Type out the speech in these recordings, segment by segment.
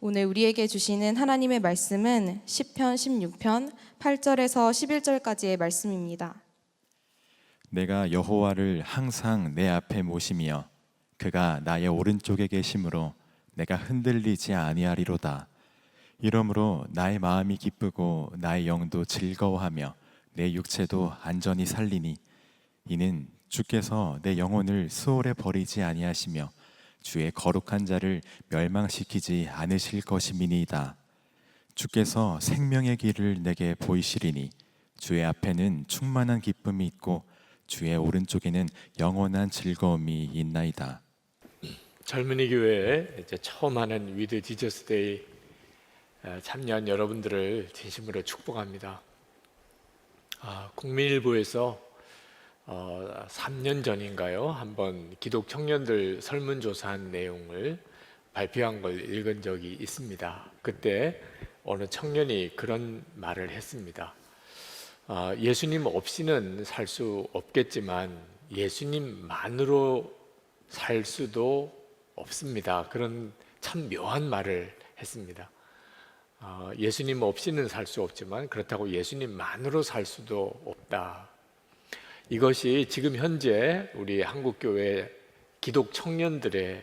오늘 우리에게 주시는 하나님의 말씀은 시편 16편 8절에서 11절까지의 말씀입니다. 내가 여호와를 항상 내 앞에 모시며 그가 나의 오른쪽에 계심으로 내가 흔들리지 아니하리로다. 이러므로 나의 마음이 기쁘고 나의 영도 즐거워하며 내 육체도 안전히 살리니 이는 주께서 내 영혼을 수월에 버리지 아니하시며 주의 거룩한 자를 멸망시키지 않으실 것임이니이다. 주께서 생명의 길을 내게 보이시리니 주의 앞에는 충만한 기쁨이 있고 주의 오른쪽에는 영원한 즐거움이 있나이다. 젊은이 교회에 이제 처음 하는 위드 지저스 데이 참여한 여러분들을 진심으로 축복합니다. 국민일보에서 3년 전인가요? 한번 기독 청년들 설문조사한 내용을 발표한 걸 읽은 적이 있습니다. 그때 어느 청년이 그런 말을 했습니다. 예수님 없이는 살 수 없겠지만 예수님만으로 살 수도 없습니다. 그런 참 묘한 말을 했습니다. 예수님 없이는 살 수 없지만 그렇다고 예수님만으로 살 수도 없다. 이것이 지금 현재 우리 한국교회 기독 청년들의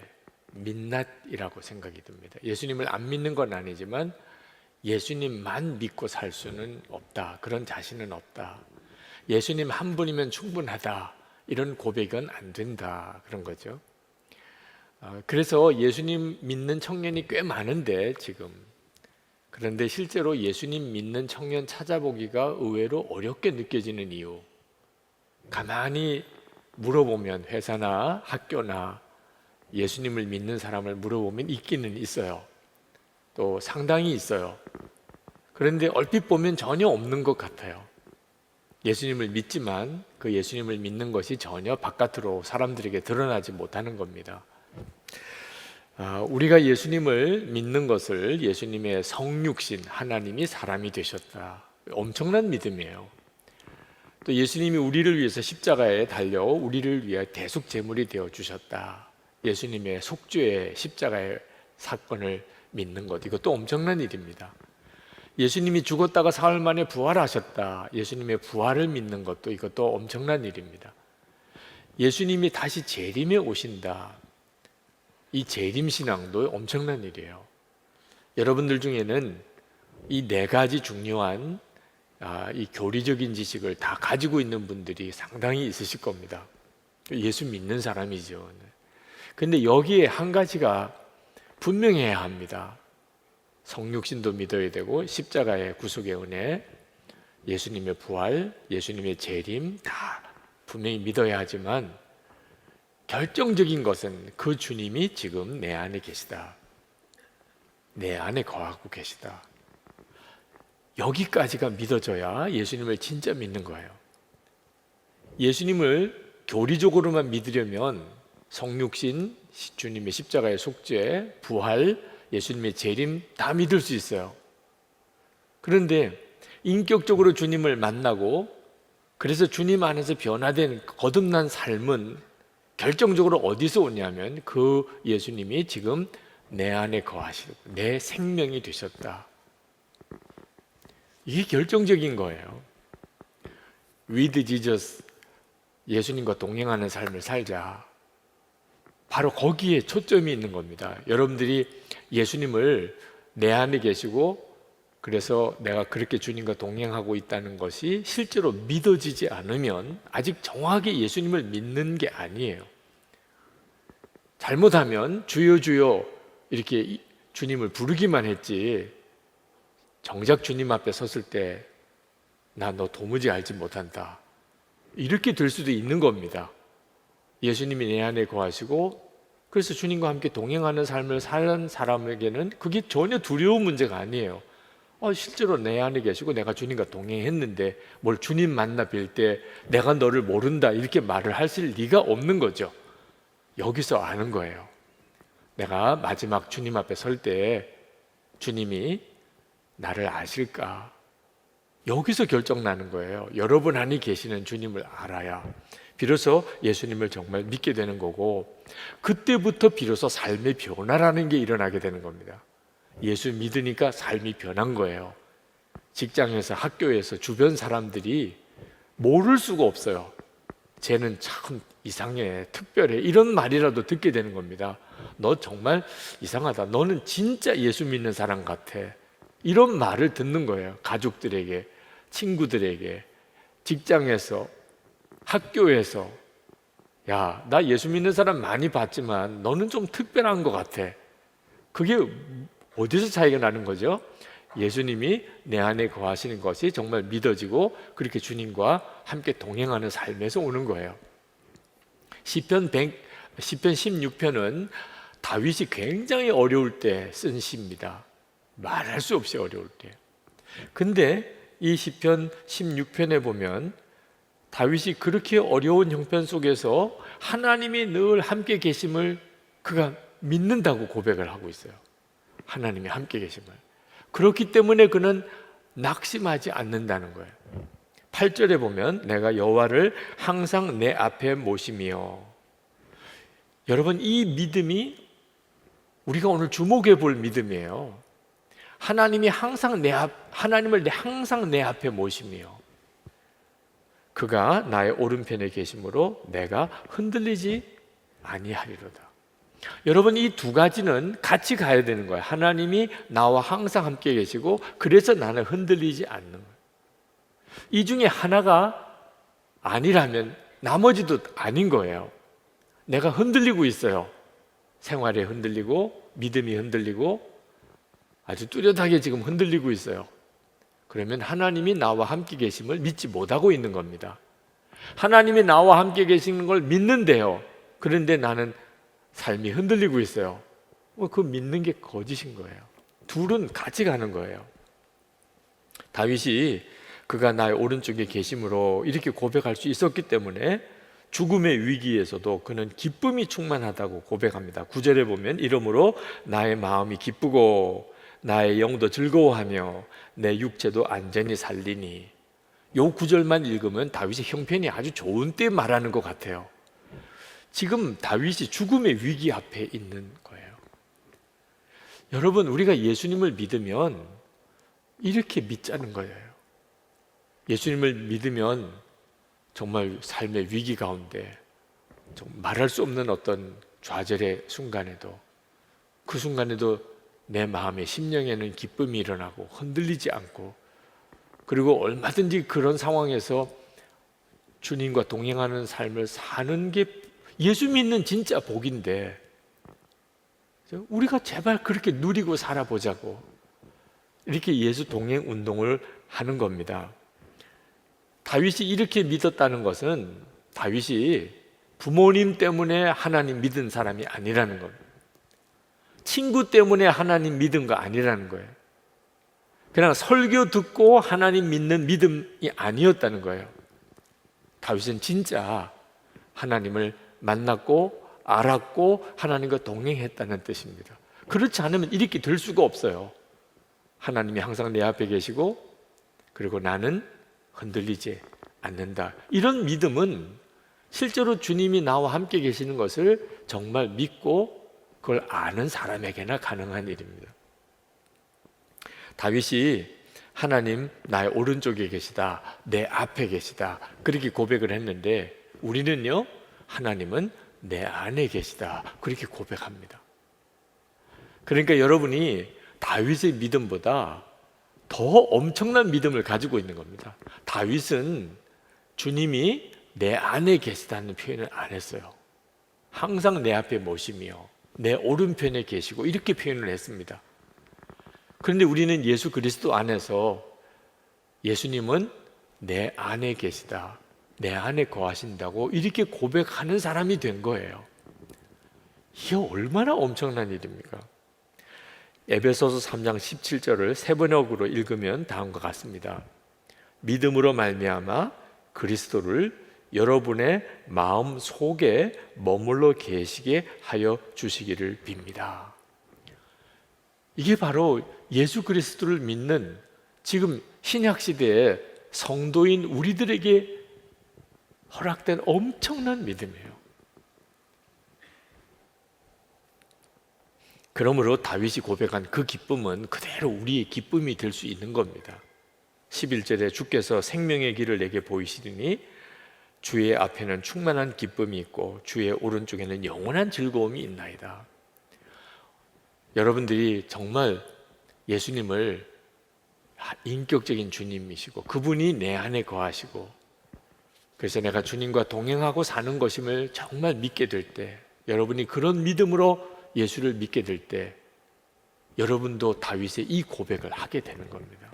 민낯이라고 생각이 듭니다. 예수님을 안 믿는 건 아니지만 예수님만 믿고 살 수는 없다. 그런 자신은 없다. 예수님 한 분이면 충분하다. 이런 고백은 안 된다. 그런 거죠. 그래서 예수님 믿는 청년이 꽤 많은데 지금 그런데 실제로 예수님 믿는 청년 찾아보기가 의외로 어렵게 느껴지는 이유, 가만히 물어보면 회사나 학교나 예수님을 믿는 사람을 물어보면 있기는 있어요. 또 상당히 있어요. 그런데 얼핏 보면 전혀 없는 것 같아요. 예수님을 믿지만 그 예수님을 믿는 것이 전혀 바깥으로 사람들에게 드러나지 못하는 겁니다. 우리가 예수님을 믿는 것을 예수님의 성육신, 하나님이 사람이 되셨다. 엄청난 믿음이에요. 또 예수님이 우리를 위해서 십자가에 달려 우리를 위해 대속 제물이 되어 주셨다. 예수님의 속죄의 십자가의 사건을 믿는 것, 이것도 엄청난 일입니다. 예수님이 죽었다가 사흘 만에 부활하셨다. 예수님의 부활을 믿는 것도 이것도 엄청난 일입니다. 예수님이 다시 재림에 오신다. 이 재림신앙도 엄청난 일이에요. 여러분들 중에는 이 네 가지 중요한 이 교리적인 지식을 다 가지고 있는 분들이 상당히 있으실 겁니다. 예수 믿는 사람이죠. 근데 여기에 한 가지가 분명해야 합니다. 성육신도 믿어야 되고 십자가의 구속의 은혜, 예수님의 부활, 예수님의 재림 다 분명히 믿어야 하지만 결정적인 것은 그 주님이 지금 내 안에 계시다. 내 안에 거하고 계시다. 여기까지가 믿어져야 예수님을 진짜 믿는 거예요. 예수님을 교리적으로만 믿으려면 성육신, 주님의 십자가의 속죄, 부활, 예수님의 재림 다 믿을 수 있어요. 그런데 인격적으로 주님을 만나고 그래서 주님 안에서 변화된 거듭난 삶은 결정적으로 어디서 오냐면 그 예수님이 지금 내 안에 거하시고 내 생명이 되셨다. 이게 결정적인 거예요. With Jesus, 예수님과 동행하는 삶을 살자. 바로 거기에 초점이 있는 겁니다. 여러분들이 예수님을 내 안에 계시고 그래서 내가 그렇게 주님과 동행하고 있다는 것이 실제로 믿어지지 않으면 아직 정확하게 예수님을 믿는 게 아니에요. 잘못하면 주여 주여 이렇게 주님을 부르기만 했지 정작 주님 앞에 섰을 때 나 너 도무지 알지 못한다. 이렇게 될 수도 있는 겁니다. 예수님이 내 안에 거하시고 그래서 주님과 함께 동행하는 삶을 사는 사람에게는 그게 전혀 두려운 문제가 아니에요. 실제로 내 안에 계시고 내가 주님과 동행했는데 뭘 주님 만나 뵐 때 내가 너를 모른다 이렇게 말을 하실 리가 없는 거죠. 여기서 아는 거예요. 내가 마지막 주님 앞에 설 때 주님이 나를 아실까? 여기서 결정나는 거예요. 여러분 안에 계시는 주님을 알아야 비로소 예수님을 정말 믿게 되는 거고 그때부터 비로소 삶의 변화라는 게 일어나게 되는 겁니다. 예수 믿으니까 삶이 변한 거예요. 직장에서, 학교에서 주변 사람들이 모를 수가 없어요. 쟤는 참 이상해, 특별해, 이런 말이라도 듣게 되는 겁니다. 너 정말 이상하다, 너는 진짜 예수 믿는 사람 같아, 이런 말을 듣는 거예요. 가족들에게, 친구들에게, 직장에서, 학교에서. 야, 나 예수 믿는 사람 많이 봤지만 너는 좀 특별한 것 같아. 그게 어디서 차이가 나는 거죠? 예수님이 내 안에 거하시는 것이 정말 믿어지고 그렇게 주님과 함께 동행하는 삶에서 오는 거예요. 시편 16편은 다윗이 굉장히 어려울 때 쓴 시입니다. 말할 수 없이 어려울 때. 근데 이 시편 16편에 보면 다윗이 그렇게 어려운 형편 속에서 하나님이 늘 함께 계심을 그가 믿는다고 고백을 하고 있어요. 하나님이 함께 계심을. 그렇기 때문에 그는 낙심하지 않는다는 거예요. 8절에 보면 내가 여호와를 항상 내 앞에 모시며. 여러분, 이 믿음이 우리가 오늘 주목해 볼 믿음이에요. 하나님을 항상 내 앞에 모시며 그가 나의 오른편에 계심으로 내가 흔들리지 아니하리로다. 여러분, 이 두 가지는 같이 가야 되는 거예요. 하나님이 나와 항상 함께 계시고 그래서 나는 흔들리지 않는 거예요. 이 중에 하나가 아니라면 나머지도 아닌 거예요. 내가 흔들리고 있어요. 생활에 흔들리고 믿음이 흔들리고 아주 뚜렷하게 지금 흔들리고 있어요. 그러면 하나님이 나와 함께 계심을 믿지 못하고 있는 겁니다. 하나님이 나와 함께 계시는 걸 믿는데요, 그런데 나는 삶이 흔들리고 있어요. 그 믿는 게 거짓인 거예요. 둘은 같이 가는 거예요. 다윗이 그가 나의 오른쪽에 계심으로 이렇게 고백할 수 있었기 때문에 죽음의 위기에서도 그는 기쁨이 충만하다고 고백합니다. 9절에 보면 이러므로 나의 마음이 기쁘고 나의 영도 즐거워하며 내 육체도 안전히 살리니. 요 9절만 읽으면 다윗의 형편이 아주 좋은 때 말하는 것 같아요. 지금 다윗이 죽음의 위기 앞에 있는 거예요. 여러분, 우리가 예수님을 믿으면 이렇게 믿자는 거예요. 예수님을 믿으면 정말 삶의 위기 가운데 말할 수 없는 어떤 좌절의 순간에도, 그 순간에도 내 마음의 심령에는 기쁨이 일어나고 흔들리지 않고, 그리고 얼마든지 그런 상황에서 주님과 동행하는 삶을 사는 게 예수 믿는 진짜 복인데, 우리가 제발 그렇게 누리고 살아보자고 이렇게 예수 동행 운동을 하는 겁니다. 다윗이 이렇게 믿었다는 것은 다윗이 부모님 때문에 하나님 믿은 사람이 아니라는 겁니다. 친구 때문에 하나님 믿은 거 아니라는 거예요. 그냥 설교 듣고 하나님 믿는 믿음이 아니었다는 거예요. 다윗은 진짜 하나님을 만났고 알았고 하나님과 동행했다는 뜻입니다. 그렇지 않으면 이렇게 될 수가 없어요. 하나님이 항상 내 앞에 계시고 그리고 나는 흔들리지 않는다. 이런 믿음은 실제로 주님이 나와 함께 계시는 것을 정말 믿고 그걸 아는 사람에게나 가능한 일입니다. 다윗이 하나님 나의 오른쪽에 계시다, 내 앞에 계시다, 그렇게 고백을 했는데 우리는요, 하나님은 내 안에 계시다, 그렇게 고백합니다. 그러니까 여러분이 다윗의 믿음보다 더 엄청난 믿음을 가지고 있는 겁니다. 다윗은 주님이 내 안에 계시다는 표현을 안 했어요. 항상 내 앞에 모시며 내 오른편에 계시고 이렇게 표현을 했습니다. 그런데 우리는 예수 그리스도 안에서 예수님은 내 안에 계시다, 내 안에 거하신다고 이렇게 고백하는 사람이 된 거예요. 이게 얼마나 엄청난 일입니까? 에베소서 3장 17절을 세 번역으로 읽으면 다음과 같습니다. 믿음으로 말미암아 그리스도를 여러분의 마음 속에 머물러 계시게 하여 주시기를 빕니다. 이게 바로 예수 그리스도를 믿는 지금 신약 시대의 성도인 우리들에게 허락된 엄청난 믿음이에요. 그러므로 다윗이 고백한 그 기쁨은 그대로 우리의 기쁨이 될 수 있는 겁니다. 11절에 주께서 생명의 길을 내게 보이시리니 주의 앞에는 충만한 기쁨이 있고 주의 오른쪽에는 영원한 즐거움이 있나이다. 여러분들이 정말 예수님을 인격적인 주님이시고 그분이 내 안에 거하시고 그래서 내가 주님과 동행하고 사는 것임을 정말 믿게 될 때, 여러분이 그런 믿음으로 예수를 믿게 될 때 여러분도 다윗의 이 고백을 하게 되는 겁니다.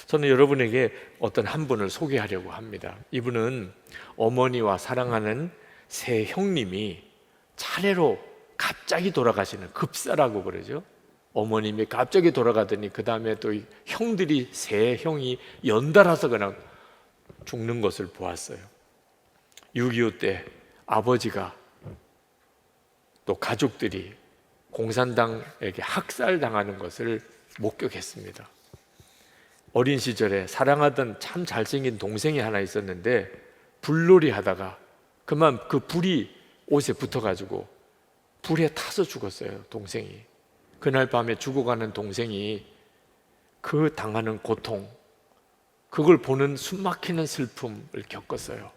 저는 여러분에게 어떤 한 분을 소개하려고 합니다. 이분은 어머니와 사랑하는 세 형님이 차례로 갑자기 돌아가시는, 급사라고 그러죠. 어머님이 갑자기 돌아가더니 그 다음에 또 형들이 세 형이 연달아서 그냥 죽는 것을 보았어요. 6.25 때 아버지가 또 가족들이 공산당에게 학살당하는 것을 목격했습니다. 어린 시절에 사랑하던 참 잘생긴 동생이 하나 있었는데 불놀이 하다가 그만 그 불이 옷에 붙어가지고 불에 타서 죽었어요, 동생이. 그날 밤에 죽어가는 동생이 그 당하는 고통, 그걸 보는 숨막히는 슬픔을 겪었어요.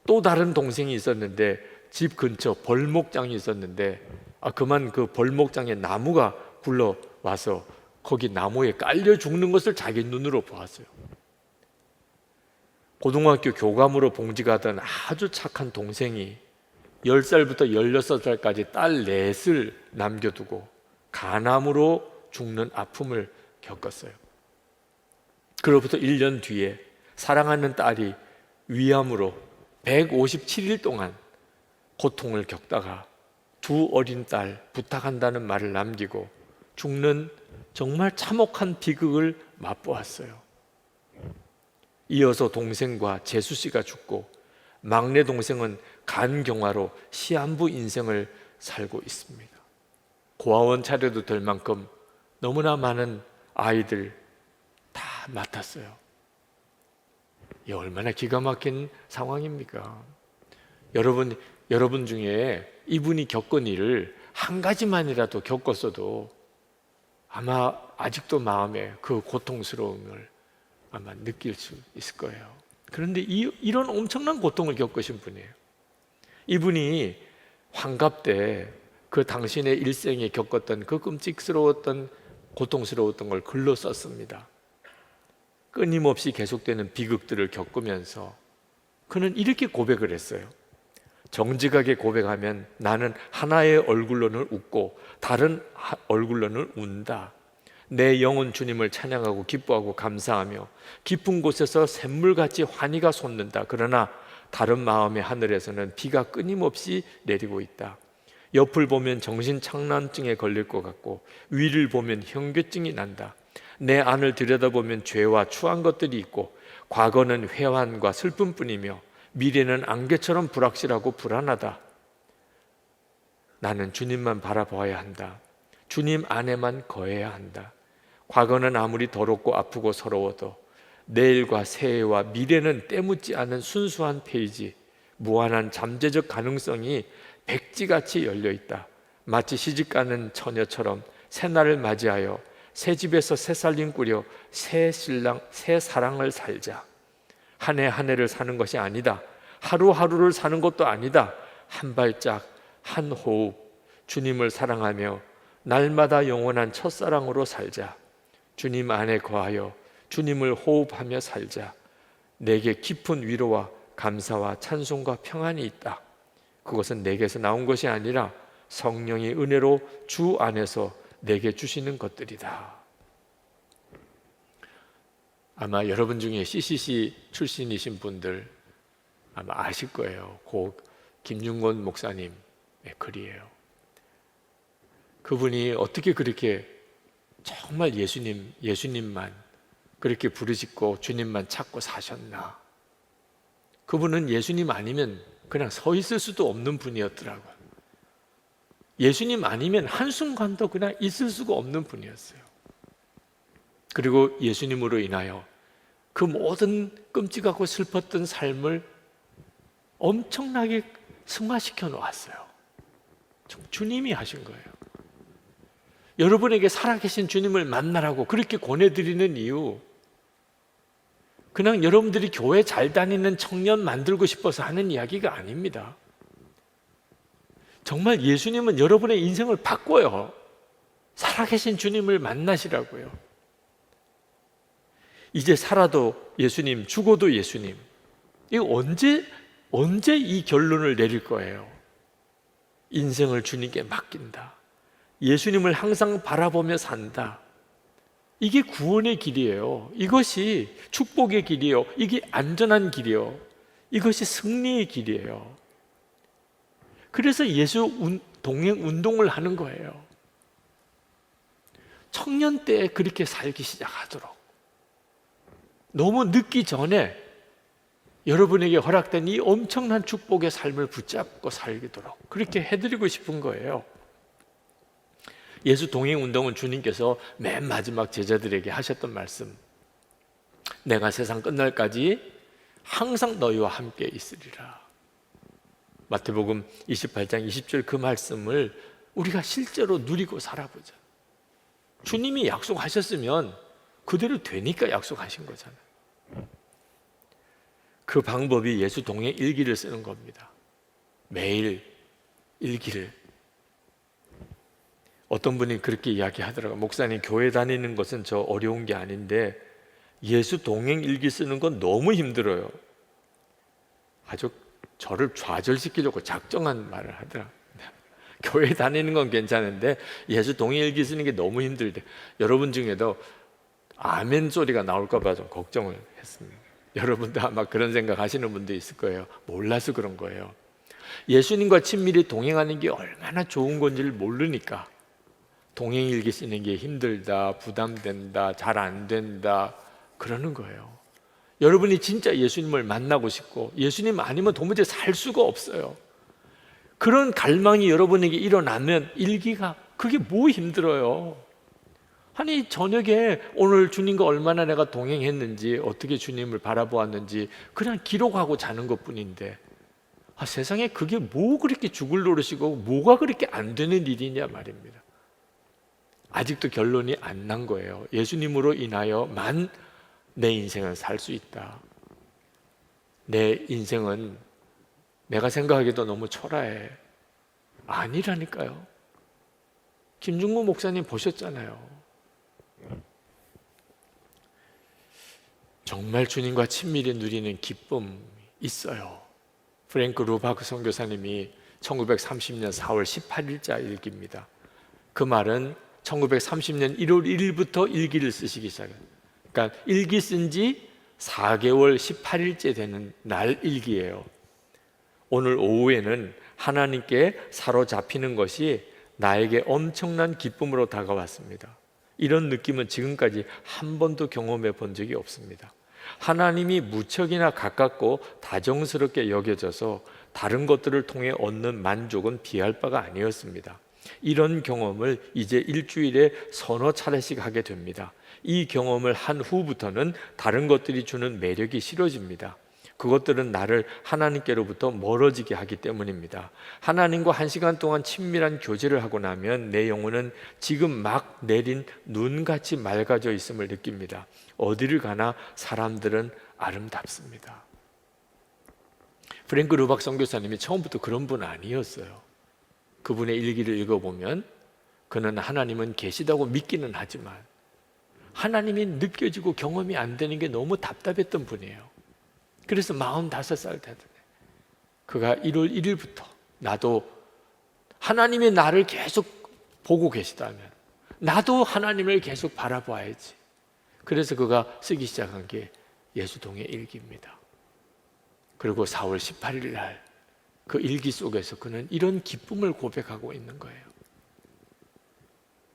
또 다른 동생이 있었는데 집 근처 벌목장이 있었는데 그만 그 벌목장에 나무가 굴러와서 거기 나무에 깔려 죽는 것을 자기 눈으로 보았어요. 고등학교 교감으로 봉직하던 아주 착한 동생이 10살부터 16살까지 딸 넷을 남겨두고 간암으로 죽는 아픔을 겪었어요. 그로부터 1년 뒤에 사랑하는 딸이 위암으로 157일 동안 고통을 겪다가 두 어린 딸 부탁한다는 말을 남기고 죽는 정말 참혹한 비극을 맛보았어요. 이어서 동생과 재수 씨가 죽고 막내 동생은 간경화로 시한부 인생을 살고 있습니다. 고아원 차려도 될 만큼 너무나 많은 아이들 다 맡았어요. 이 얼마나 기가 막힌 상황입니까? 여러분 중에 이분이 겪은 일을 한 가지만이라도 겪었어도 아마 아직도 마음에 그 고통스러움을 아마 느낄 수 있을 거예요. 그런데 이런 엄청난 고통을 겪으신 분이에요. 이분이 환갑 때 그 당신의 일생에 겪었던 그 끔찍스러웠던 고통스러웠던 걸 글로 썼습니다. 끊임없이 계속되는 비극들을 겪으면서 그는 이렇게 고백을 했어요. 정직하게 고백하면 나는 하나의 얼굴로는 웃고 다른 얼굴로는 운다. 내 영혼 주님을 찬양하고 기뻐하고 감사하며 깊은 곳에서 샘물같이 환희가 솟는다. 그러나 다른 마음의 하늘에서는 비가 끊임없이 내리고 있다. 옆을 보면 정신착란증에 걸릴 것 같고 위를 보면 현교증이 난다. 내 안을 들여다보면 죄와 추한 것들이 있고 과거는 회환과 슬픔뿐이며 미래는 안개처럼 불확실하고 불안하다. 나는 주님만 바라보아야 한다. 주님 안에만 거해야 한다. 과거는 아무리 더럽고 아프고 서러워도 내일과 새해와 미래는 때묻지 않은 순수한 페이지, 무한한 잠재적 가능성이 백지같이 열려있다. 마치 시집가는 처녀처럼 새날을 맞이하여 새 집에서 새 살림 꾸려 새 신랑, 새 사랑을 살자. 한 해 한 해를 사는 것이 아니다. 하루하루를 사는 것도 아니다. 한 발짝, 한 호흡, 주님을 사랑하며 날마다 영원한 첫사랑으로 살자. 주님 안에 거하여 주님을 호흡하며 살자. 내게 깊은 위로와 감사와 찬송과 평안이 있다. 그것은 내게서 나온 것이 아니라 성령의 은혜로 주 안에서 내게 주시는 것들이다. 아마 여러분 중에 CCC 출신이신 분들 아마 아실 거예요. 고 김윤곤 목사님의 글이에요. 그분이 어떻게 그렇게 정말 예수님만 그렇게 부르짖고 주님만 찾고 사셨나? 그분은 예수님 아니면 그냥 서 있을 수도 없는 분이었더라고요. 예수님 아니면 한순간도 그냥 있을 수가 없는 분이었어요. 그리고 예수님으로 인하여 그 모든 끔찍하고 슬펐던 삶을 엄청나게 승화시켜 놓았어요. 주님이 하신 거예요. 여러분에게 살아계신 주님을 만나라고 그렇게 권해드리는 이유, 그냥 여러분들이 교회 잘 다니는 청년 만들고 싶어서 하는 이야기가 아닙니다. 정말 예수님은 여러분의 인생을 바꿔요. 살아계신 주님을 만나시라고요. 이제 살아도 예수님, 죽어도 예수님. 이거 언제 이 결론을 내릴 거예요? 인생을 주님께 맡긴다. 예수님을 항상 바라보며 산다. 이게 구원의 길이에요. 이것이 축복의 길이에요. 이게 안전한 길이에요. 이것이 승리의 길이에요. 그래서 예수 동행 운동을 하는 거예요. 청년 때 그렇게 살기 시작하도록, 너무 늦기 전에 여러분에게 허락된 이 엄청난 축복의 삶을 붙잡고 살도록 그렇게 해드리고 싶은 거예요. 예수 동행 운동은 주님께서 맨 마지막 제자들에게 하셨던 말씀, 내가 세상 끝날까지 항상 너희와 함께 있으리라. 마태복음 28장 20절 그 말씀을 우리가 실제로 누리고 살아보자. 주님이 약속하셨으면 그대로 되니까 약속하신 거잖아요. 그 방법이 예수 동행 일기를 쓰는 겁니다. 매일 일기를. 어떤 분이 그렇게 이야기하더라고요. 목사님, 교회 다니는 것은 저 어려운 게 아닌데 예수 동행 일기 쓰는 건 너무 힘들어요. 아주 저를 좌절시키려고 작정한 말을 하더라고요. 교회 다니는 건 괜찮은데 예수 동행 일기 쓰는 게 너무 힘들대. 여러분 중에도 아멘 소리가 나올까 봐 좀 걱정을 했습니다. 여러분도 아마 그런 생각 하시는 분도 있을 거예요. 몰라서 그런 거예요. 예수님과 친밀히 동행하는 게 얼마나 좋은 건지를 모르니까 동행일기 쓰는 게 힘들다, 부담된다, 잘 안 된다 그러는 거예요. 여러분이 진짜 예수님을 만나고 싶고 예수님 아니면 도무지 살 수가 없어요. 그런 갈망이 여러분에게 일어나면 일기가, 그게 뭐 힘들어요. 아니, 저녁에 오늘 주님과 얼마나 내가 동행했는지, 어떻게 주님을 바라보았는지 그냥 기록하고 자는 것뿐인데, 세상에 그게 뭐 그렇게 죽을 노릇이고 뭐가 그렇게 안 되는 일이냐 말입니다. 아직도 결론이 안 난 거예요. 예수님으로 인하여만 내 인생을 살 수 있다. 내 인생은 내가 생각하기도 너무 초라해. 아니라니까요. 김중구 목사님 보셨잖아요. 정말 주님과 친밀히 누리는 기쁨이 있어요. 프랭크 루바크 선교사님이 1930년 4월 18일자 일기입니다. 그 말은 1930년 1월 1일부터 일기를 쓰시기 시작해요. 그러니까 일기 쓴 지 4개월 18일째 되는 날 일기예요. 오늘 오후에는 하나님께 사로잡히는 것이 나에게 엄청난 기쁨으로 다가왔습니다. 이런 느낌은 지금까지 한 번도 경험해 본 적이 없습니다. 하나님이 무척이나 가깝고 다정스럽게 여겨져서 다른 것들을 통해 얻는 만족은 비할 바가 아니었습니다. 이런 경험을 이제 일주일에 서너 차례씩 하게 됩니다. 이 경험을 한 후부터는 다른 것들이 주는 매력이 싫어집니다. 그것들은 나를 하나님께로부터 멀어지게 하기 때문입니다. 하나님과 1시간 동안 친밀한 교제를 하고 나면 내 영혼은 지금 막 내린 눈같이 맑아져 있음을 느낍니다. 어디를 가나 사람들은 아름답습니다. 프랭크 루박 선교사님이 처음부터 그런 분 아니었어요. 그분의 일기를 읽어보면 그는 하나님은 계시다고 믿기는 하지만 하나님이 느껴지고 경험이 안 되는 게 너무 답답했던 분이에요. 그래서 45살 되더니 그가 1월 1일부터 나도 하나님이 나를 계속 보고 계시다면 나도 하나님을 계속 바라봐야지. 그래서 그가 쓰기 시작한 게 예수동의 일기입니다. 그리고 4월 18일 날 그 일기 속에서 그는 이런 기쁨을 고백하고 있는 거예요.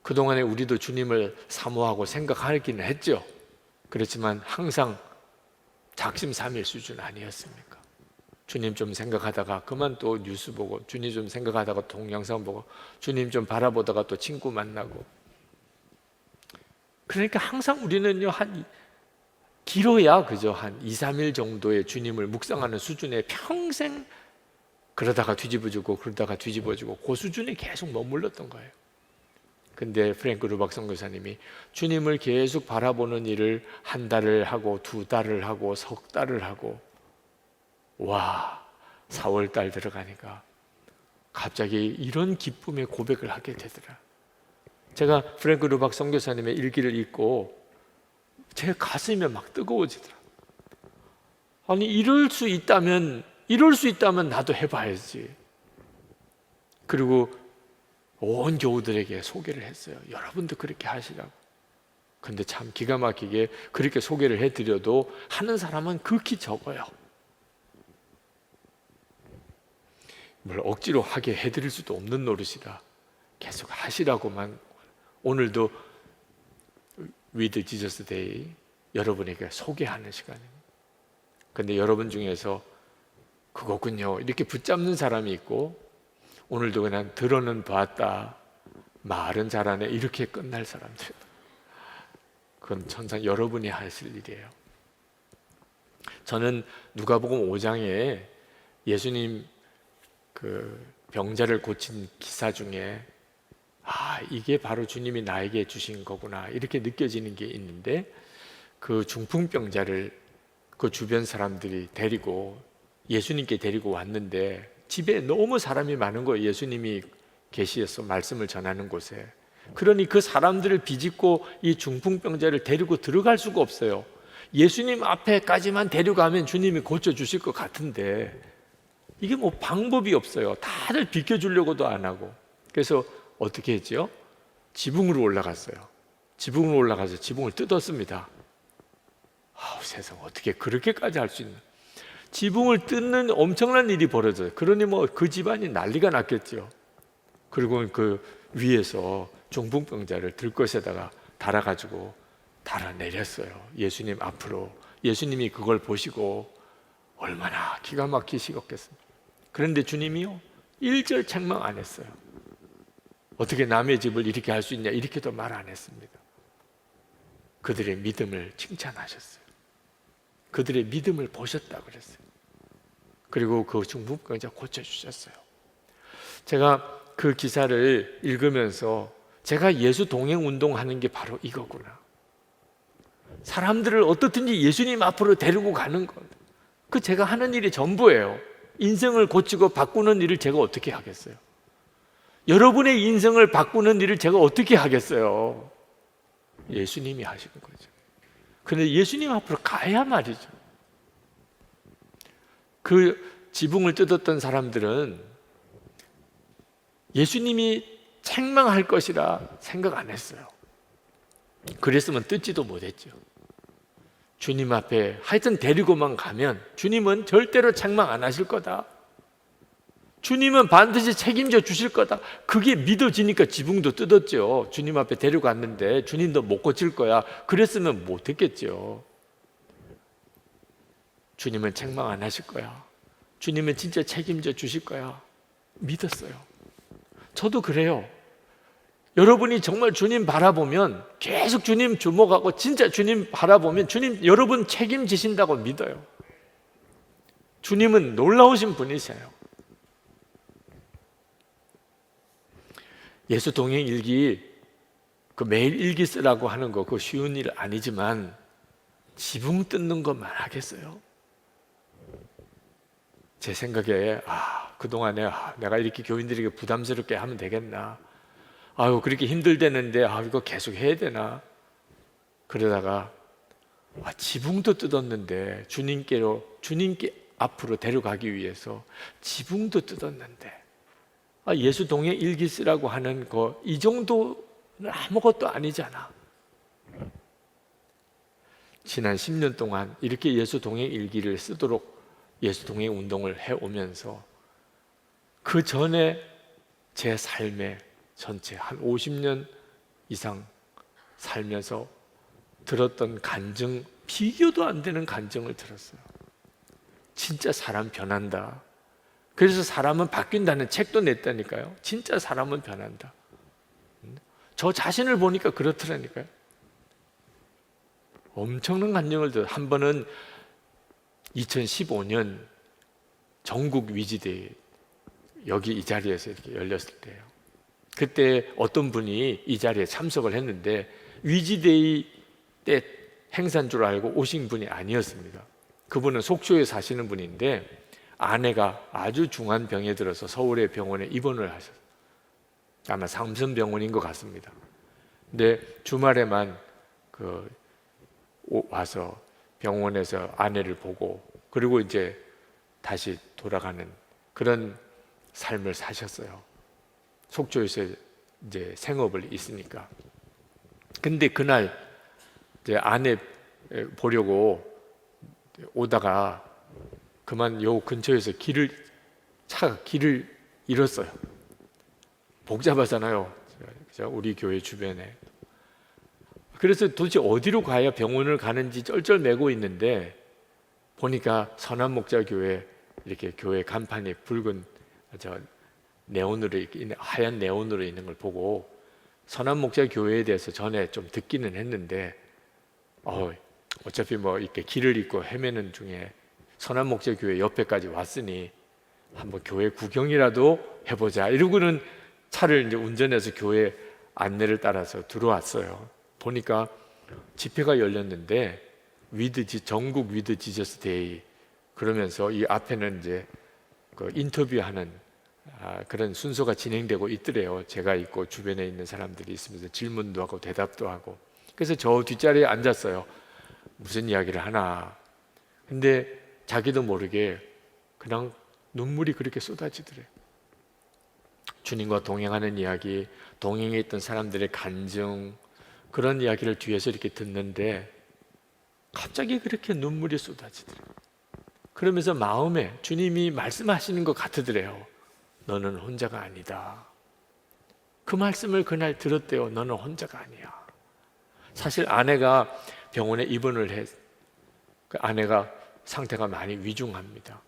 그동안에 우리도 주님을 사모하고 생각하기는 했죠. 그렇지만 항상 작심삼일 수준 아니었습니까? 주님 좀 생각하다가 그만 또 뉴스 보고, 주님 좀 생각하다가 동영상 보고, 주님 좀 바라보다가 또 친구 만나고. 그러니까 항상 우리는요, 길어야 그저 한 2, 3일 정도의 주님을 묵상하는 수준에 평생 그러다가 뒤집어지고 그러다가 뒤집어지고 그 수준에 계속 머물렀던 거예요. 근데 프랭크 루박 선교사님이 주님을 계속 바라보는 일을 한 달을 하고 두 달을 하고 석 달을 하고, 와, 4월 달 들어가니까 갑자기 이런 기쁨의 고백을 하게 되더라. 제가 프랭크 루박 선교사님의 일기를 읽고 제 가슴이 막 뜨거워지더라. 아니, 이럴 수 있다면 나도 해봐야지. 그리고 온 교우들에게 소개를 했어요. 여러분도 그렇게 하시라고. 근데 참 기가 막히게 그렇게 소개를 해드려도 하는 사람은 극히 적어요. 뭘 억지로 하게 해드릴 수도 없는 노릇이다. 계속 하시라고만. 오늘도 위드 지저스 데이 여러분에게 소개하는 시간입니다. 근데 여러분 중에서 그거군요 이렇게 붙잡는 사람이 있고, 오늘도 그냥 들어는 봤다, 말은 잘하네 이렇게 끝날 사람들. 그건 천상 여러분이 하실 일이에요. 저는 누가복음 5장에 예수님 그 병자를 고친 기사 중에 이게 바로 주님이 나에게 주신 거구나 이렇게 느껴지는 게 있는데, 그 중풍병자를 그 주변 사람들이 데리고 예수님께 데리고 왔는데 집에 너무 사람이 많은 거예요. 예수님이 계시어서 말씀을 전하는 곳에. 그러니 그 사람들을 비집고 이 중풍병자를 데리고 들어갈 수가 없어요. 예수님 앞에까지만 데려가면 주님이 고쳐주실 것 같은데 이게 뭐 방법이 없어요. 다들 비켜주려고도 안 하고. 그래서 어떻게 했죠? 지붕으로 올라갔어요. 지붕으로 올라가서 지붕을 뜯었습니다. 세상 어떻게 그렇게까지 할 수 있나. 지붕을 뜯는 엄청난 일이 벌어져요. 그러니 뭐 그 집안이 난리가 났겠죠. 그리고 그 위에서 중풍병자를 들것에다가 달아가지고 달아내렸어요. 예수님 앞으로. 예수님이 그걸 보시고 얼마나 기가 막히시겠습니까? 그런데 주님이요, 일절 책망 안 했어요. 어떻게 남의 집을 이렇게 할 수 있냐 이렇게도 말 안 했습니다. 그들의 믿음을 칭찬하셨어요. 그들의 믿음을 보셨다고 그랬어요. 그리고 그 중풍병자 고쳐주셨어요. 제가 그 기사를 읽으면서 제가 예수 동행 운동하는 게 바로 이거구나. 사람들을 어떻든지 예수님 앞으로 데리고 가는 것. 그 제가 하는 일이 전부예요. 인생을 고치고 바꾸는 일을 제가 어떻게 하겠어요? 여러분의 인생을 바꾸는 일을 제가 어떻게 하겠어요? 예수님이 하시는 거죠. 그런데 예수님 앞으로 가야 말이죠. 그 지붕을 뜯었던 사람들은 예수님이 책망할 것이라 생각 안 했어요. 그랬으면 뜯지도 못했죠. 주님 앞에 하여튼 데리고만 가면 주님은 절대로 책망 안 하실 거다. 주님은 반드시 책임져 주실 거다. 그게 믿어지니까 지붕도 뜯었죠. 주님 앞에 데려갔는데 주님도 못 고칠 거야. 그랬으면 못했겠죠. 주님은 책망 안 하실 거야. 주님은 진짜 책임져 주실 거야. 믿었어요. 저도 그래요. 여러분이 정말 주님 바라보면, 계속 주님 주목하고 진짜 주님 바라보면 주님 여러분 책임지신다고 믿어요. 주님은 놀라우신 분이세요. 예수 동행 일기, 그 매일 일기 쓰라고 하는 거 그거 쉬운 일 아니지만 지붕 뜯는 것만 하겠어요? 제 생각에 그동안에 내가 이렇게 교인들에게 부담스럽게 하면 되겠나, 그렇게 힘들대는데 이거 계속 해야 되나, 그러다가 지붕도 뜯었는데 주님께 앞으로 데려가기 위해서 지붕도 뜯었는데 예수 동행 일기 쓰라고 하는 거 이 정도는 아무것도 아니잖아. 지난 10년 동안 이렇게 예수 동행 일기를 쓰도록 예수 동행 운동을 해오면서 그 전에 제 삶의 전체 한 50년 이상 살면서 들었던 간증, 비교도 안 되는 간증을 들었어요. 진짜 사람 변한다. 그래서 사람은 바뀐다는 책도 냈다니까요. 진짜 사람은 변한다. 저 자신을 보니까 그렇더라니까요. 엄청난 간증을 들어요. 한 번은 2015년 전국 위지데이 여기 이 자리에서 이렇게 열렸을 때예요. 그때 어떤 분이 이 자리에 참석을 했는데 위지데이 때 행사인 줄 알고 오신 분이 아니었습니다. 그분은 속초에 사시는 분인데 아내가 아주 중한 병에 들어서 서울의 병원에 입원을 하셨어요. 아마 삼성병원인 것 같습니다. 근데 주말에만 와서 병원에서 아내를 보고 그리고 이제 다시 돌아가는 그런 삶을 사셨어요. 속초에서 이제 생업을 있으니까. 근데 그날 이제 아내 보려고 오다가 그만 요 근처에서 차가 길을 잃었어요. 복잡하잖아요. 그죠? 우리 교회 주변에. 그래서 도대체 어디로 가야 병원을 가는지 쩔쩔매고 있는데 보니까 선한목자교회 이렇게 교회 간판에 붉은 네온으로 이렇게 하얀 네온으로 있는 걸 보고 선한목자교회에 대해서 전에 좀 듣기는 했는데 어차피 뭐 이렇게 길을 잃고 헤매는 중에 선한목자교회 옆에까지 왔으니 한번 교회 구경이라도 해보자 이러고는 차를 이제 운전해서 교회 안내를 따라서 들어왔어요. 보니까 집회가 열렸는데 전국 위드 지저스 데이 그러면서 이 앞에는 이제 인터뷰하는 그런 순서가 진행되고 있더래요. 제가 있고 주변에 있는 사람들이 있으면서 질문도 하고 대답도 하고. 그래서 저 뒷자리에 앉았어요. 무슨 이야기를 하나. 근데 자기도 모르게 그냥 눈물이 그렇게 쏟아지더래요. 주님과 동행하는 이야기, 동행에 있던 사람들의 간증, 그런 이야기를 뒤에서 이렇게 듣는데 갑자기 그렇게 눈물이 쏟아지더래요. 그러면서 마음에 주님이 말씀하시는 것 같으더래요. 너는 혼자가 아니다. 그 말씀을 그날 들었대요. 너는 혼자가 아니야. 사실 아내가 병원에 입원을 그 아내가 상태가 많이 위중합니다.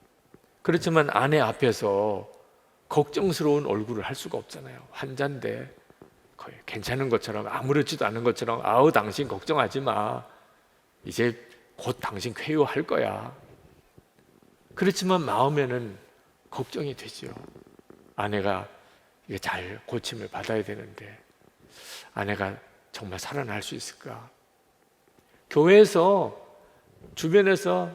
그렇지만 아내 앞에서 걱정스러운 얼굴을 할 수가 없잖아요. 환자인데 거의 괜찮은 것처럼 아무렇지도 않은 것처럼 아우 당신 걱정하지 마. 이제 곧 당신 쾌유할 거야. 그렇지만 마음에는 걱정이 되죠. 아내가 이게 잘 고침을 받아야 되는데 아내가 정말 살아날 수 있을까? 교회에서 주변에서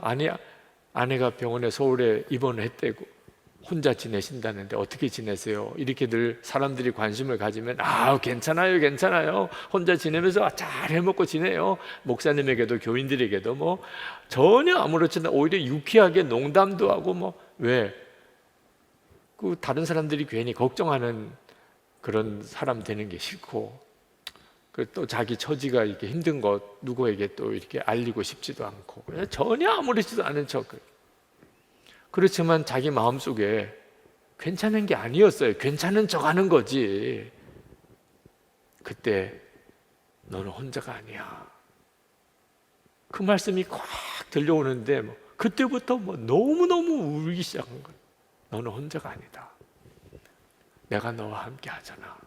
아내가 병원에 서울에 입원을 했대고 혼자 지내신다는데 어떻게 지내세요? 이렇게 늘 사람들이 관심을 가지면 괜찮아요 괜찮아요 혼자 지내면서 잘 해먹고 지내요. 목사님에게도 교인들에게도 뭐 전혀 아무렇지도 않아 오히려 유쾌하게 농담도 하고 뭐 왜? 그 다른 사람들이 괜히 걱정하는 그런 사람 되는 게 싫고 또 자기 처지가 이렇게 힘든 것 누구에게 또 이렇게 알리고 싶지도 않고 전혀 아무렇지도 않은 척. 그렇지만 자기 마음속에 괜찮은 게 아니었어요. 괜찮은 척 하는 거지. 그때 너는 혼자가 아니야. 그 말씀이 꽉 들려오는데 그때부터 너무너무 울기 시작한 거예요. 너는 혼자가 아니다. 내가 너와 함께 하잖아.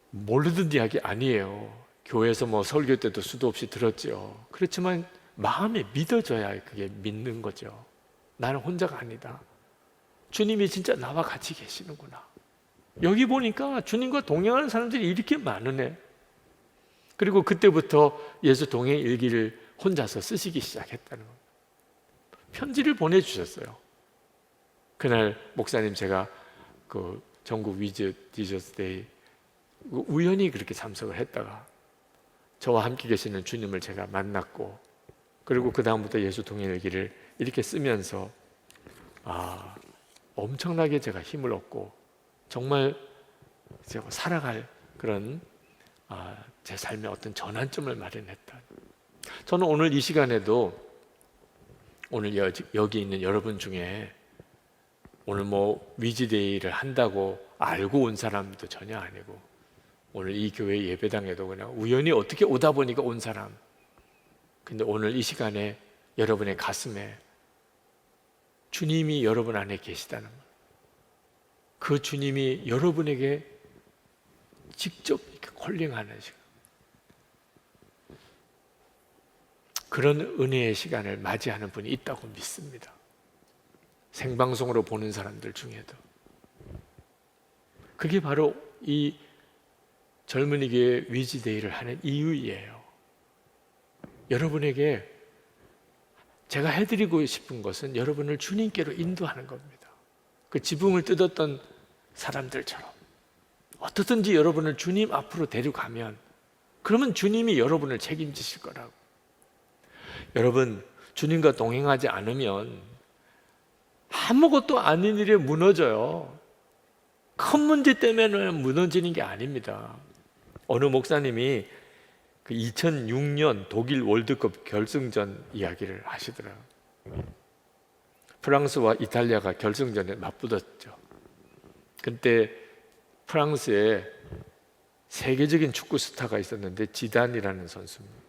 모르던 이야기 아니에요. 교회에서 설교 때도 수도 없이 들었죠. 그렇지만 마음에 믿어져야 그게 믿는 거죠. 나는 혼자가 아니다. 주님이 진짜 나와 같이 계시는구나. 여기 보니까 주님과 동행하는 사람들이 이렇게 많으네. 그리고 그때부터 예수 동행 일기를 혼자서 쓰시기 시작했다는 겁니다. 편지를 보내주셨어요. 그날 목사님 제가 그 전국 위즈 디저스 데이 우연히 그렇게 참석을 했다가 저와 함께 계시는 주님을 제가 만났고 그리고 그 다음부터 예수 동행일기를 이렇게 쓰면서 엄청나게 제가 힘을 얻고 정말 제가 살아갈 그런 제 삶의 어떤 전환점을 마련했다. 저는 오늘 이 시간에도 오늘 여기 있는 여러분 중에 오늘 위즈데이를 한다고 알고 온 사람도 전혀 아니고 오늘 이 교회 예배당에도 그냥 우연히 어떻게 오다 보니까 온 사람. 근데 오늘 이 시간에 여러분의 가슴에 주님이 여러분 안에 계시다는 것. 그 주님이 여러분에게 직접 이렇게 콜링하는 시간. 그런 은혜의 시간을 맞이하는 분이 있다고 믿습니다. 생방송으로 보는 사람들 중에도. 그게 바로 이 젊은이 교회 위즈데이를 하는 이유예요. 여러분에게 제가 해드리고 싶은 것은 여러분을 주님께로 인도하는 겁니다. 그 지붕을 뜯었던 사람들처럼 어떻든지 여러분을 주님 앞으로 데려가면, 그러면 주님이 여러분을 책임지실 거라고. 여러분, 주님과 동행하지 않으면 아무것도 아닌 일에 무너져요. 큰 문제 때문에 무너지는 게 아닙니다. 어느 목사님이 그 2006년 독일 월드컵 결승전 이야기를 하시더라고요. 프랑스와 이탈리아가 결승전에 맞붙었죠. 그때 프랑스에 세계적인 축구 스타가 있었는데 지단이라는 선수입니다.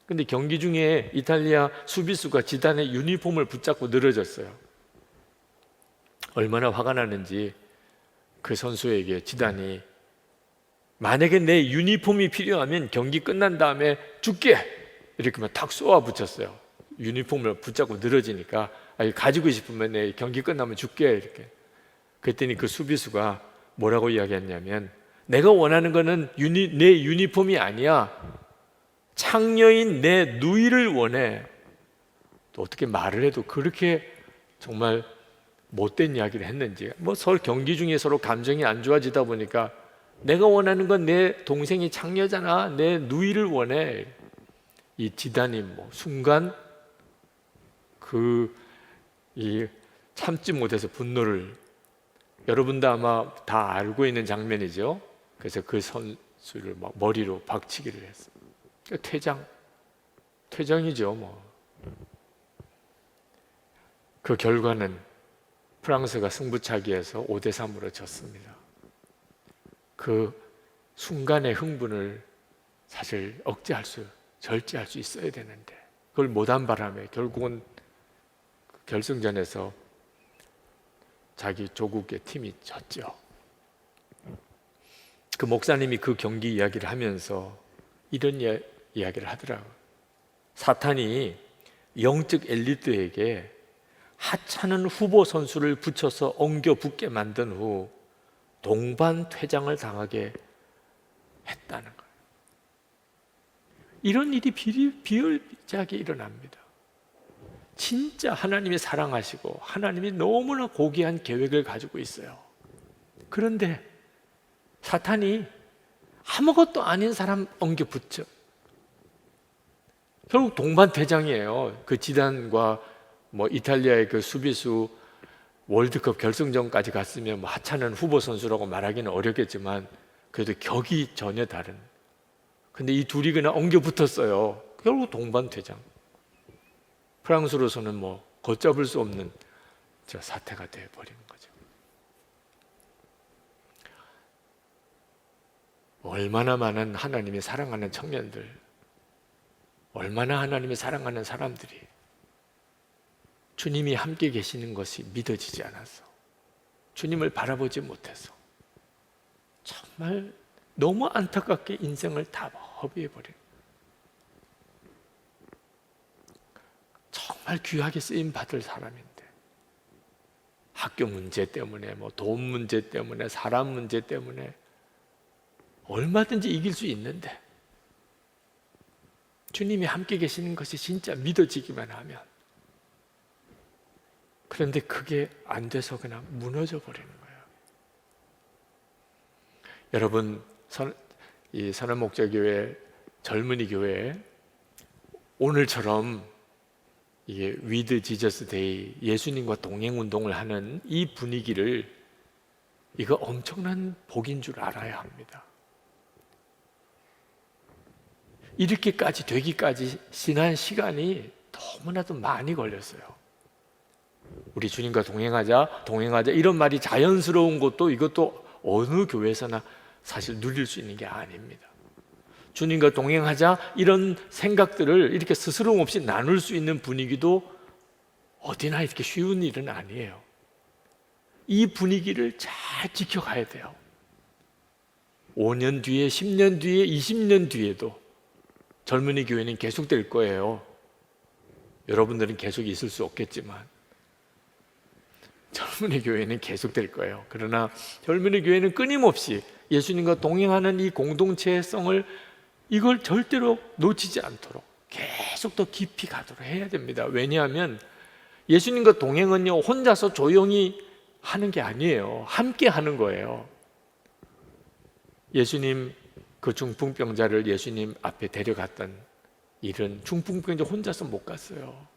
근데 경기 중에 이탈리아 수비수가 지단의 유니폼을 붙잡고 늘어졌어요. 얼마나 화가 나는지 그 선수에게 지단이 만약에 내 유니폼이 필요하면 경기 끝난 다음에 줄게! 이렇게만 탁 쏘아 붙였어요. 유니폼을 붙잡고 늘어지니까 가지고 싶으면 내 경기 끝나면 줄게 이렇게. 그랬더니 그 수비수가 뭐라고 이야기했냐면 내가 원하는 거는 내 유니폼이 아니야. 창녀인 내 누이를 원해. 또 어떻게 말을 해도 그렇게 정말 못된 이야기를 했는지, 뭐 서로 경기 중에 서로 감정이 안 좋아지다 보니까 내가 원하는 건 내 동생이 창녀잖아. 내 누이를 원해. 이 지단이 뭐 순간 이 참지 못해서 분노를, 여러분도 아마 다 알고 있는 장면이죠. 그래서 그 선수를 막 머리로 박치기를 했어요. 퇴장이죠 뭐. 그 결과는 프랑스가 승부차기에서 5대3으로 졌습니다. 그 순간의 흥분을 사실 절제할 수 있어야 되는데 그걸 못한 바람에 결국은 결승전에서 자기 조국의 팀이 졌죠. 그 목사님이 그 경기 이야기를 하면서 이런 이야기를 하더라고요. 사탄이 영적 엘리트에게 하찮은 후보 선수를 붙여서 엉겨 붙게 만든 후 동반 퇴장을 당하게 했다는 거예요. 이런 일이 비일비재하게 일어납니다. 진짜 하나님이 사랑하시고 하나님이 너무나 고귀한 계획을 가지고 있어요. 그런데 사탄이 아무것도 아닌 사람 엉겨 붙여. 결국 동반 퇴장이에요. 그 지단과 뭐 이탈리아의 그 수비수 월드컵 결승전까지 갔으면 뭐 하찮은 후보 선수라고 말하기는 어렵겠지만 그래도 격이 전혀 다른. 근데 이 둘이 그냥 엉겨 붙었어요. 결국 동반 퇴장. 프랑스로서는 뭐 걷잡을 수 없는 사태가 되어버리는 거죠. 얼마나 많은 하나님이 사랑하는 청년들, 얼마나 하나님이 사랑하는 사람들이 주님이 함께 계시는 것이 믿어지지 않아서, 주님을 바라보지 못해서 정말 너무 안타깝게 인생을 다 허비해버린, 정말 귀하게 쓰임 받을 사람인데 학교 문제 때문에 뭐 돈 문제 때문에 사람 문제 때문에 얼마든지 이길 수 있는데 주님이 함께 계시는 것이 진짜 믿어지기만 하면, 그런데 그게 안 돼서 그냥 무너져 버리는 거예요. 여러분, 이 선한목자교회 젊은이 교회 오늘처럼 이게 위드 지저스 데이, 예수님과 동행 운동을 하는 이 분위기를, 이거 엄청난 복인 줄 알아야 합니다. 이렇게까지 되기까지 지난 시간이 너무나도 많이 걸렸어요. 우리 주님과 동행하자 이런 말이 자연스러운 것도, 이것도 어느 교회에서나 사실 누릴 수 있는 게 아닙니다. 주님과 동행하자 이런 생각들을 이렇게 스스럼 없이 나눌 수 있는 분위기도 어디나 이렇게 쉬운 일은 아니에요. 이 분위기를 잘 지켜가야 돼요. 5년 뒤에, 10년 뒤에, 20년 뒤에도 젊은이 교회는 계속될 거예요. 여러분들은 계속 있을 수 없겠지만 젊은이 교회는 계속될 거예요. 그러나 젊은이 교회는 끊임없이 예수님과 동행하는 이 공동체성을 이걸 절대로 놓치지 않도록 계속 더 깊이 가도록 해야 됩니다. 왜냐하면 예수님과 동행은요, 혼자서 조용히 하는 게 아니에요. 함께 하는 거예요. 예수님 그 중풍병자를 예수님 앞에 데려갔던 일은 중풍병자 혼자서 못 갔어요.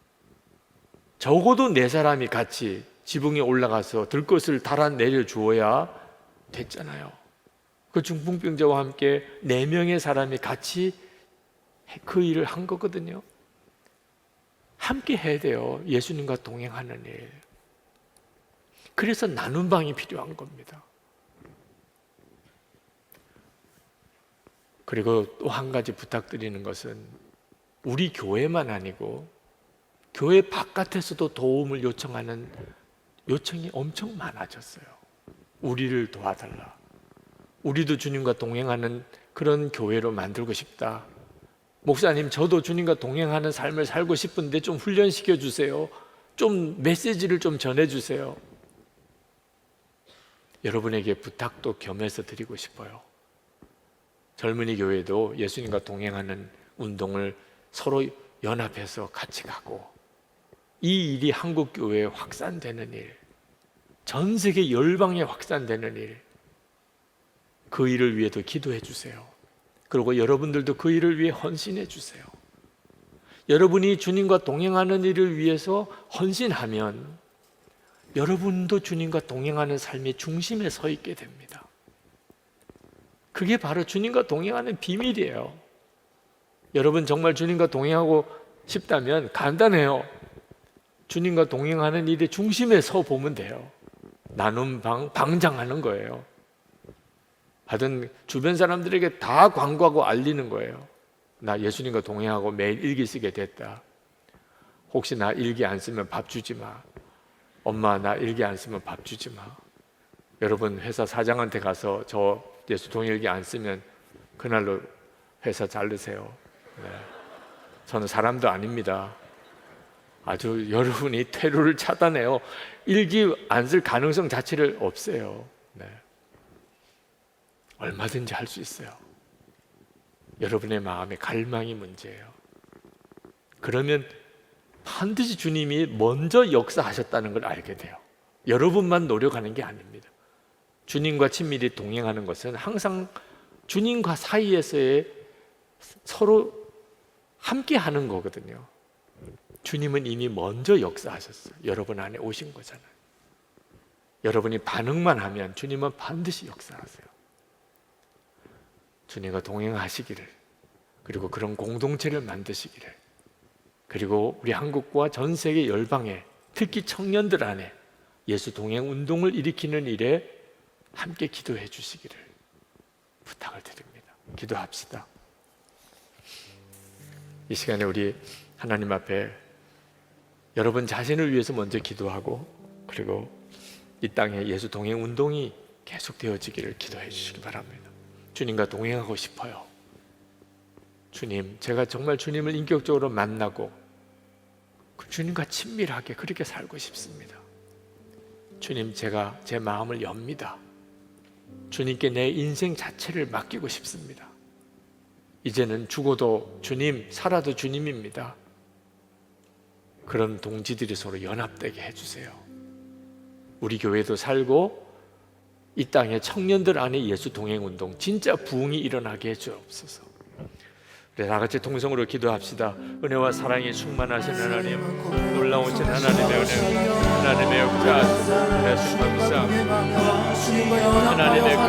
적어도 4사람이 같이 지붕에 올라가서 들것을 달아내려 주어야 됐잖아요. 그 중풍병자와 함께 4명의 사람이 같이 그 일을 한 거거든요. 함께 해야 돼요. 예수님과 동행하는 일. 그래서 나눔 방이 필요한 겁니다. 그리고 또 한 가지 부탁드리는 것은 우리 교회만 아니고 교회 바깥에서도 도움을 요청하는 요청이 엄청 많아졌어요. 우리를 도와달라. 우리도 주님과 동행하는 그런 교회로 만들고 싶다. 목사님, 저도 주님과 동행하는 삶을 살고 싶은데 좀 훈련시켜 주세요. 좀 메시지를 좀 전해주세요. 여러분에게 부탁도 겸해서 드리고 싶어요. 젊은이 교회도 예수님과 동행하는 운동을 서로 연합해서 같이 가고, 이 일이 한국 교회에 확산되는 일, 전 세계 열방에 확산되는 일, 그 일을 위해도 기도해 주세요. 그리고 여러분들도 그 일을 위해 헌신해 주세요. 여러분이 주님과 동행하는 일을 위해서 헌신하면 여러분도 주님과 동행하는 삶의 중심에 서 있게 됩니다. 그게 바로 주님과 동행하는 비밀이에요. 여러분 정말 주님과 동행하고 싶다면 간단해요. 주님과 동행하는 일의 중심에 서 보면 돼요. 나눔 방장하는 거예요. 하여튼 주변 사람들에게 다 광고하고 알리는 거예요. 나 예수님과 동행하고 매일 일기 쓰게 됐다. 혹시 나 일기 안 쓰면 밥 주지 마. 엄마, 나 일기 안 쓰면 밥 주지 마. 여러분 회사 사장한테 가서 저 예수 동행일기 안 쓰면 그날로 회사 자르세요. 네. 저는 사람도 아닙니다. 아주 여러분이 퇴로를 차단해요. 일기 안 쓸 가능성 자체를 없애요. 네. 얼마든지 할 수 있어요. 여러분의 마음의 갈망이 문제예요. 그러면 반드시 주님이 먼저 역사하셨다는 걸 알게 돼요. 여러분만 노력하는 게 아닙니다. 주님과 친밀히 동행하는 것은 항상 주님과 사이에서의 서로 함께 하는 거거든요. 주님은 이미 먼저 역사하셨어요. 여러분 안에 오신 거잖아요. 여러분이 반응만 하면 주님은 반드시 역사하세요. 주님과 동행하시기를, 그리고 그런 공동체를 만드시기를, 그리고 우리 한국과 전 세계 열방에, 특히 청년들 안에 예수 동행 운동을 일으키는 일에 함께 기도해 주시기를 부탁을 드립니다. 기도합시다. 이 시간에 우리 하나님 앞에 여러분 자신을 위해서 먼저 기도하고, 그리고 이 땅에 예수 동행 운동이 계속되어지기를 기도해 주시기 바랍니다. 주님과 동행하고 싶어요. 주님, 제가 정말 주님을 인격적으로 만나고 그 주님과 친밀하게 그렇게 살고 싶습니다. 주님, 제가 제 마음을 엽니다. 주님께 내 인생 자체를 맡기고 싶습니다. 이제는 죽어도 주님, 살아도 주님입니다. 그런 동지들이 서로 연합되게 해주세요. 우리 교회도 살고 이 땅의 청년들 안에 예수 동행 운동 진짜 부흥이 일어나게 해주옵소서. 다 같이 통성으로 기도합시다. 은혜와 사랑이 충만하신 하나님, 놀라우신 하나님의 은혜, 하나님의 역사, 예수 감사, 하나님의 그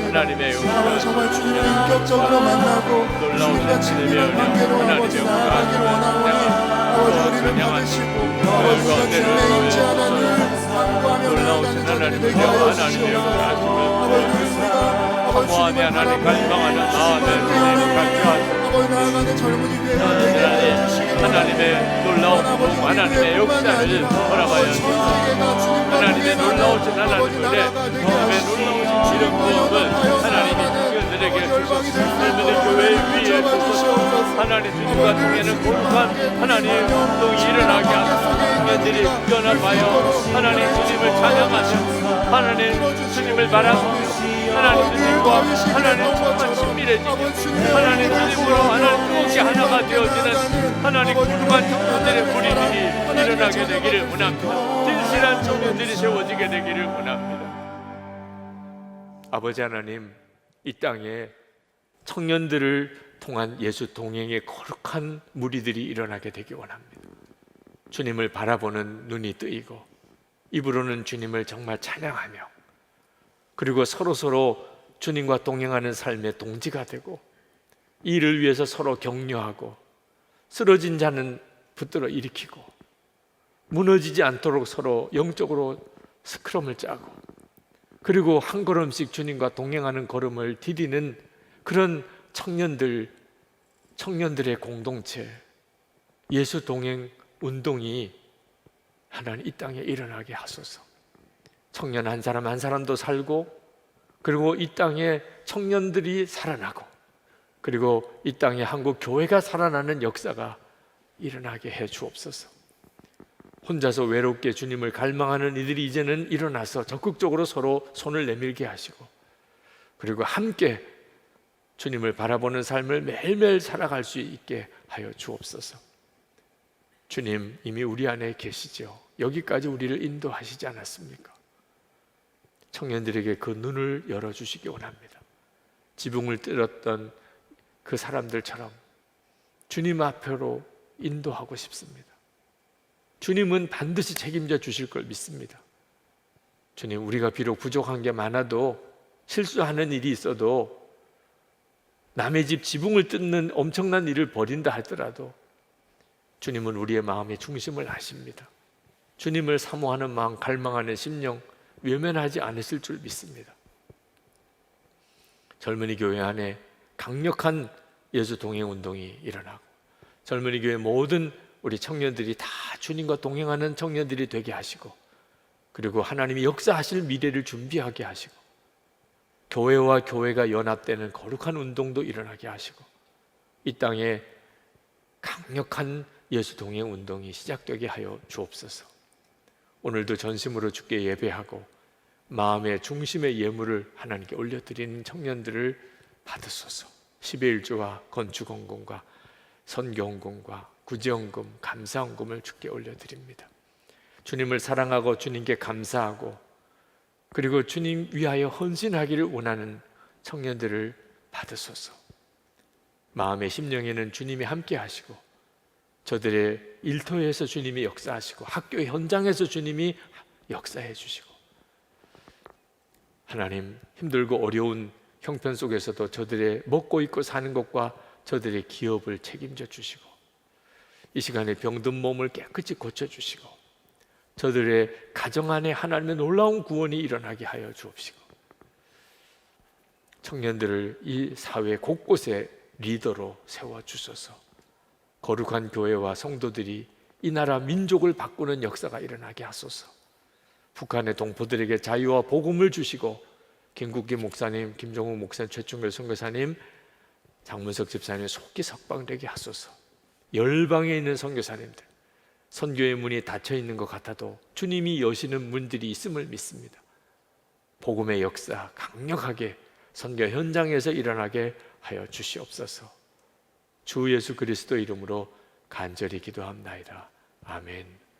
하나님의 역사, 정말 주님을 인격적으로 만나고 놀라우신 주님의 은혜, 하나님의 역사, 아버지 우리를 받으시고 아버지 주님의 임재하는 일 놀라우신 하나님의 역사, 아버지 우리가 사모하며 하나님 갈망하는 마음에 주님 같이 아버지 나아가는 젊은이 되게 하나님의 놀라운 부흥, 하나님의 역사를 허락하여 주시옵소서. 하나님의 놀라우신 하나님 은혜, 하나님의 놀라우신 이름 부흥을 하나님이 청년들에게 주셔서 젊은이 교회 위에 주셔서 하나님 주님과 통하는 거룩한 하나님 운동이 일어나게 하소서. 청년들이 연합하여 하나님 주님을 찬양하며 하나님 주님을 바라보며 하나님 주님과 하나님 정말 친밀해지며 하나님 주님으로 하나님 뜨겁게 하나가 되어지는 하나님 거룩한 청년들의 무리들이 일어나게 되기를 원합니다. 진실한 청년들이 세워지게 되기를 원합니다. 아버지 하나님, 이 땅에 청년들을 통한 예수 동행의 거룩한 무리들이 일어나게 되기 원합니다. 주님을 바라보는 눈이 뜨이고 입으로는 주님을 정말 찬양하며 그리고 서로 주님과 동행하는 삶의 동지가 되고 이 일을 위해서 서로 격려하고 쓰러진 자는 붙들어 일으키고 무너지지 않도록 서로 영적으로 스크럼을 짜고 그리고 한 걸음씩 주님과 동행하는 걸음을 디디는 그런 청년들의 공동체, 예수 동행 운동이 하나님 이 땅에 일어나게 하소서. 청년 한 사람 한 사람도 살고 그리고 이 땅에 청년들이 살아나고 그리고 이 땅에 한국 교회가 살아나는 역사가 일어나게 해 주옵소서. 혼자서 외롭게 주님을 갈망하는 이들이 이제는 일어나서 적극적으로 서로 손을 내밀게 하시고 그리고 함께 주님을 바라보는 삶을 매일매일 살아갈 수 있게 하여 주옵소서. 주님 이미 우리 안에 계시죠. 여기까지 우리를 인도하시지 않았습니까? 청년들에게 그 눈을 열어주시기 원합니다. 지붕을 뚫었던 그 사람들처럼 주님 앞으로 인도하고 싶습니다. 주님은 반드시 책임져 주실 걸 믿습니다. 주님, 우리가 비록 부족한 게 많아도 실수하는 일이 있어도 남의 집 지붕을 뜯는 엄청난 일을 벌인다 하더라도 주님은 우리의 마음의 중심을 아십니다. 주님을 사모하는 마음, 갈망하는 심령 외면하지 않으실 줄 믿습니다. 젊은이 교회 안에 강력한 예수 동행 운동이 일어나고 젊은이 교회 모든 우리 청년들이 다 주님과 동행하는 청년들이 되게 하시고 그리고 하나님이 역사하실 미래를 준비하게 하시고 교회와 교회가 연합되는 거룩한 운동도 일어나게 하시고 이 땅에 강력한 예수 동행 운동이 시작되게 하여 주옵소서. 오늘도 전심으로 주께 예배하고 마음의 중심의 예물을 하나님께 올려드리는 청년들을 받으소서. 11조와 건축헌금과 선교헌금과 구제헌금, 감사헌금을 주께 올려드립니다. 주님을 사랑하고 주님께 감사하고 그리고 주님 위하여 헌신하기를 원하는 청년들을 받으소서. 마음의 심령에는 주님이 함께 하시고 저들의 일터에서 주님이 역사하시고 학교 현장에서 주님이 역사해 주시고 하나님 힘들고 어려운 형편 속에서도 저들의 먹고 입고 사는 것과 저들의 기업을 책임져 주시고 이 시간에 병든 몸을 깨끗이 고쳐주시고 저들의 가정 안에 하나님의 놀라운 구원이 일어나게 하여 주옵시고 청년들을 이 사회 곳곳에 리더로 세워주소서. 거룩한 교회와 성도들이 이 나라 민족을 바꾸는 역사가 일어나게 하소서. 북한의 동포들에게 자유와 복음을 주시고 김국기 목사님, 김종욱 목사님, 최충길 선교사님, 장문석 집사님 속기 석방되게 하소서. 열방에 있는 선교사님들 선교의 문이 닫혀 있는 것 같아도 주님이 여시는 문들이 있음을 믿습니다. 복음의 역사 강력하게 선교 현장에서 일어나게 하여 주시옵소서. 주 예수 그리스도 이름으로 간절히 기도합나이다. 아멘.